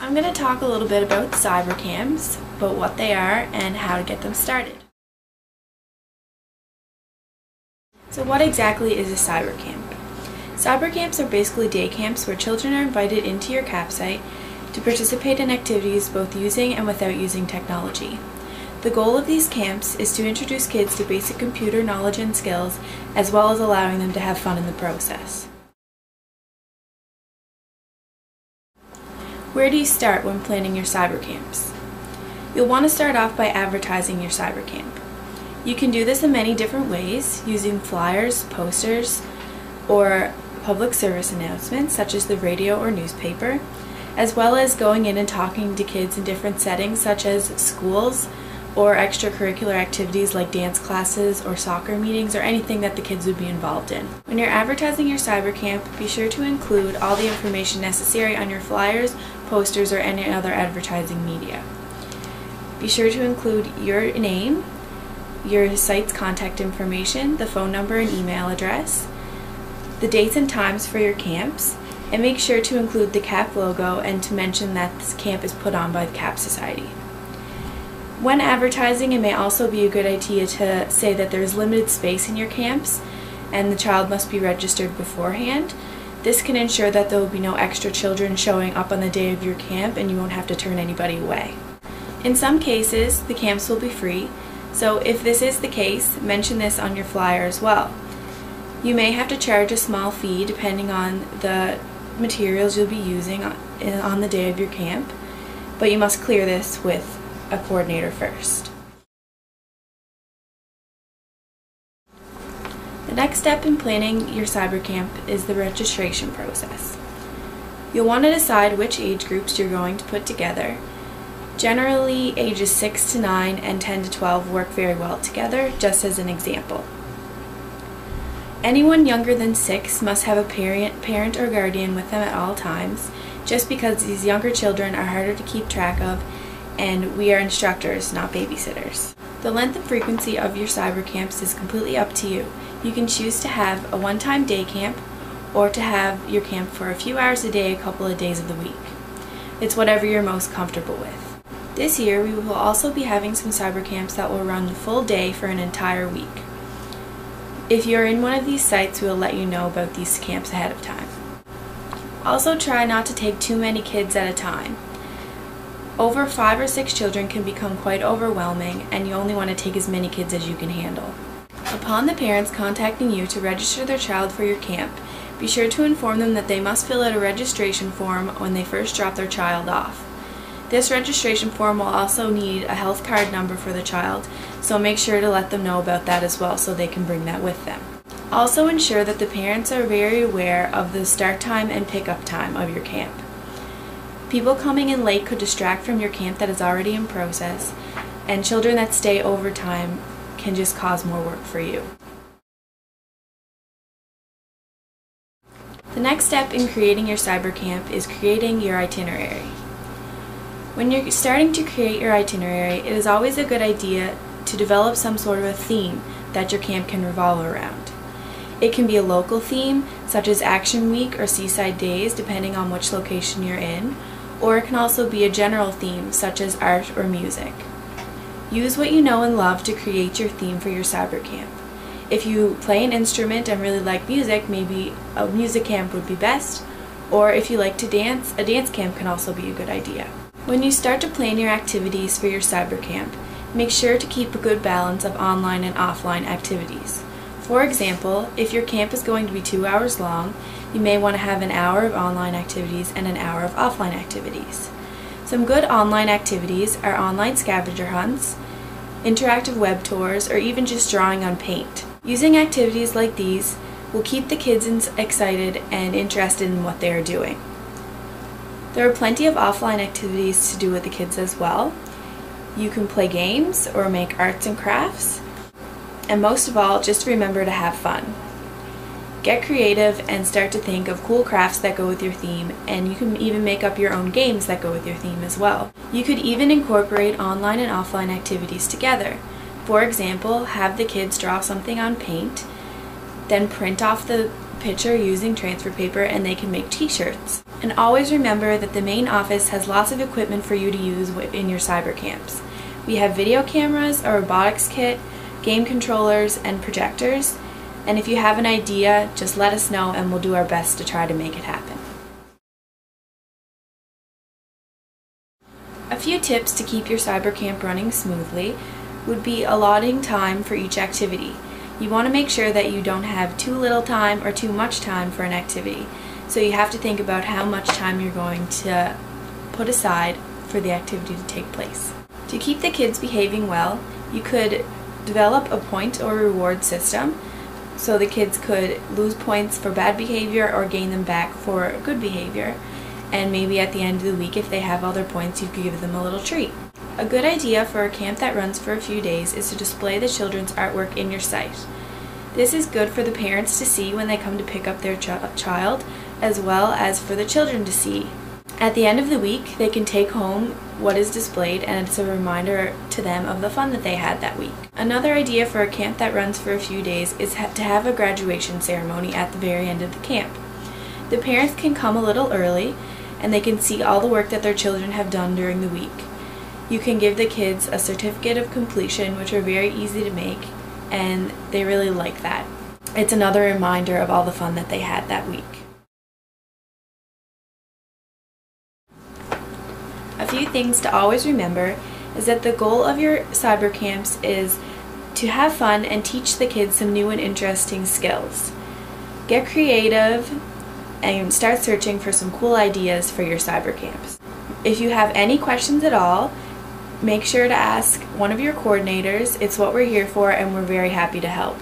I'm going to talk a little bit about cyber camps, about what they are and how to get them started. So what exactly is a cyber camp? Cyber camps are basically day camps where children are invited into your campsite to participate in activities both using and without using technology. The goal of these camps is to introduce kids to basic computer knowledge and skills, as well as allowing them to have fun in the process. Where do you start when planning your cyber camps? You'll want to start off by advertising your cyber camp. You can do this in many different ways, using flyers, posters, or public service announcements such as the radio or newspaper, as well as going in and talking to kids in different settings such as schools or extracurricular activities like dance classes or soccer meetings or anything that the kids would be involved in. When you're advertising your cyber camp, be sure to include all the information necessary on your flyers, posters, or any other advertising media. Be sure to include your name, your site's contact information, the phone number and email address, the dates and times for your camps, and make sure to include the CAP logo and to mention that this camp is put on by the CAP Society. When advertising, it may also be a good idea to say that there is limited space in your camps and the child must be registered beforehand. This can ensure that there will be no extra children showing up on the day of your camp and you won't have to turn anybody away. In some cases, the camps will be free, so if this is the case, mention this on your flyer as well. You may have to charge a small fee depending on the materials you'll be using on the day of your camp, but you must clear this with a coordinator first. The next step in planning your cyber camp is the registration process. You'll want to decide which age groups you're going to put together. Generally, ages 6 to 9 and 10 to 12 work very well together, just as an example. Anyone younger than 6 must have a parent or guardian with them at all times, just because these younger children are harder to keep track of, and we are instructors, not babysitters. The length and frequency of your cyber camps is completely up to you. You can choose to have a one-time day camp or to have your camp for a few hours a day, a couple of days of the week. It's whatever you're most comfortable with. This year, we will also be having some cyber camps that will run the full day for an entire week. If you're in one of these sites, we will let you know about these camps ahead of time. Also, try not to take too many kids at a time. Over 5 or 6 children can become quite overwhelming, and you only want to take as many kids as you can handle. Upon the parents contacting you to register their child for your camp, be sure to inform them that they must fill out a registration form when they first drop their child off. This registration form will also need a health card number for the child, so make sure to let them know about that as well so they can bring that with them. Also ensure that the parents are very aware of the start time and pickup time of your camp. People coming in late could distract from your camp that is already in process, and children that stay overtime can just cause more work for you. The next step in creating your cyber camp is creating your itinerary. When you're starting to create your itinerary, it is always a good idea to develop some sort of a theme that your camp can revolve around. It can be a local theme, such as Action Week or Seaside Days, depending on which location you're in, or it can also be a general theme, such as art or music. Use what you know and love to create your theme for your cyber camp. If you play an instrument and really like music, maybe a music camp would be best, or if you like to dance, a dance camp can also be a good idea. When you start to plan your activities for your cyber camp, make sure to keep a good balance of online and offline activities. For example, if your camp is going to be 2 hours long, you may want to have an hour of online activities and an hour of offline activities. Some good online activities are online scavenger hunts, interactive web tours, or even just drawing on paint. Using activities like these will keep the kids excited and interested in what they are doing. There are plenty of offline activities to do with the kids as well. You can play games or make arts and crafts. And most of all, just remember to have fun. Get creative and start to think of cool crafts that go with your theme, and you can even make up your own games that go with your theme as well. You could even incorporate online and offline activities together. For example, have the kids draw something on paint, then print off the picture using transfer paper and they can make t-shirts. And always remember that the main office has lots of equipment for you to use in your cyber camps. We have video cameras, a robotics kit, game controllers, and projectors. And if you have an idea, just let us know and we'll do our best to try to make it happen. A few tips to keep your cyber camp running smoothly would be allotting time for each activity. You want to make sure that you don't have too little time or too much time for an activity. So you have to think about how much time you're going to put aside for the activity to take place. To keep the kids behaving well, you could develop a point or reward system so the kids could lose points for bad behavior or gain them back for good behavior. And maybe at the end of the week, if they have all their points, you could give them a little treat. A good idea for a camp that runs for a few days is to display the children's artwork in your site. This is good for the parents to see when they come to pick up their child, as well as for the children to see. At the end of the week, they can take home what is displayed, and it's a reminder to them of the fun that they had that week. Another idea for a camp that runs for a few days is to have a graduation ceremony at the very end of the camp. The parents can come a little early, and they can see all the work that their children have done during the week. You can give the kids a certificate of completion, which are very easy to make, and they really like that. It's another reminder of all the fun that they had that week. A few things to always remember is that the goal of your cyber camps is to have fun and teach the kids some new and interesting skills. Get creative and start searching for some cool ideas for your cyber camps. If you have any questions at all, make sure to ask one of your coordinators. It's what we're here for, and we're very happy to help.